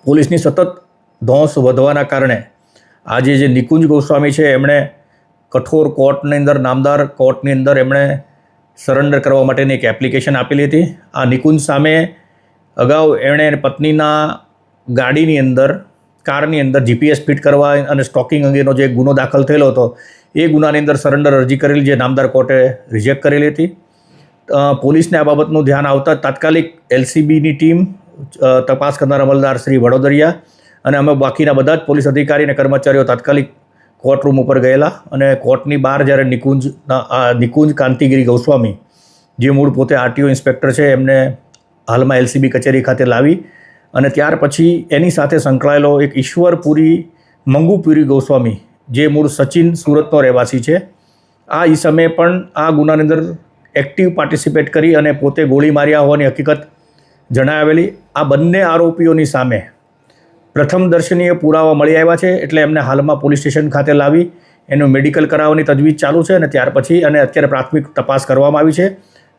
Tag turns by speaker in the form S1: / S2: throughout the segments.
S1: પોલીસની સતત ધોંસ વધવાના કારણે આજે જે નિકુંજ ગોસ્વામી છે એમણે કઠોર કોર્ટની અંદર, નામદાર કોર્ટની અંદર એમણે સરેન્ડર કરવા માટેની એક એપ્લિકેશન આપેલી હતી. આ નિકુંજ સામે અગાઉ એમણે પત્નીના ગાડીની અંદર, કારની અંદર જીપીએસ ફિટ કરવા અને સ્ટોકિંગ અંગેનો જે ગુનો દાખલ થયેલો હતો એ ગુનાની અંદર સરેન્ડર અરજી કરેલી, જે નામદાર કોર્ટે રિજેક્ટ કરેલી હતી. પોલીસને આ બાબતનું ધ્યાન આવતા તાત્કાલિક એલસીબીની ટીમ, તપાસ કરનાર અમલદાર શ્રી વડોદરિયા અને અમે બાકીના બધા જ પોલીસ અધિકારી અને કર્મચારીઓ તાત્કાલિક કોર્ટરૂમ ઉપર ગયેલા અને કોર્ટની બહાર જ્યારે નિકુંજ કાંતિગીરી ગોસ્વામી, જે મૂળ પોતે આરટીઓ ઇન્સ્પેક્ટર છે, એમને હાલમાં એલસીબી કચેરી ખાતે લાવી અને ત્યાર પછી એની સાથે સંકળાયેલો એક ઈશ્વરપુરી મંગુપુરી ગોસ્વામી, જે મૂળ સચિન, સુરતનો રહેવાસી છે, આ ઈસમે પણ આ ગુનાની અંદર એક્ટિવ પાર્ટિસિપેટ કરી અને પોતે ગોળી માર્યા હોવાની હકીકત જણાવેલી. આ બંને આરોપીઓની સામે પ્રથમ દર્શનીય પુરાવા મળી આવ્યા છે, એટલે એમને હાલમાં પોલીસ સ્ટેશન ખાતે લાવી એનું મેડિકલ કરાવવાની તજવીજ ચાલુ છે અને ત્યાર પછી અને અત્યારે પ્રાથમિક તપાસ કરવામાં આવી છે.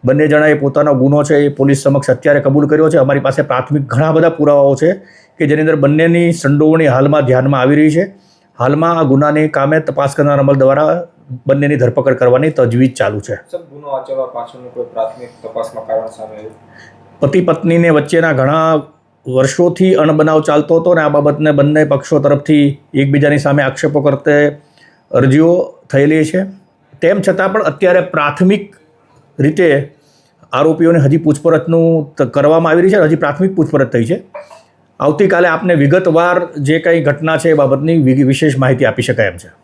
S1: બંને જણાએ પોતાનો ગુનો છે એ પોલીસ સમક્ષ અત્યારે કબૂલ કર્યો છે. અમારી પાસે પ્રાથમિક ઘણા બધા પુરાવાઓ છે કે જેની અંદર બંનેની સંડોવણી હાલમાં ધ્યાનમાં આવી રહી છે. હાલમાં આ ગુનાની કામે તપાસ કરનાર અમલ દ્વારા બંનેની ધરપકડ કરવાની તજવીજ ચાલુ છે.
S2: ગુનો આચરવા પાછળનું કોઈ પ્રાથમિક તપાસમાં કારણ સામે આવ્યું?
S1: પતિ પત્નીને વચ્ચેના ઘણા વર્ષોથી અણબનાવ ચાલતો હતો અને આ બાબતને બંને પક્ષો તરફથી એકબીજાની સામે આક્ષેપો કરતે અરજીઓ થયેલી છે. તેમ છતાં પણ અત્યારે પ્રાથમિક રીતે આરોપીઓને હજી પૂછપરછનું કરવામાં આવી રહી છે. હજી પ્રાથમિક પૂછપરછ થઈ છે. આવતીકાલે આપને વિગતવાર જે કંઈ ઘટના છે એ બાબતની વિશેષ માહિતી આપી શકાય એમ છે.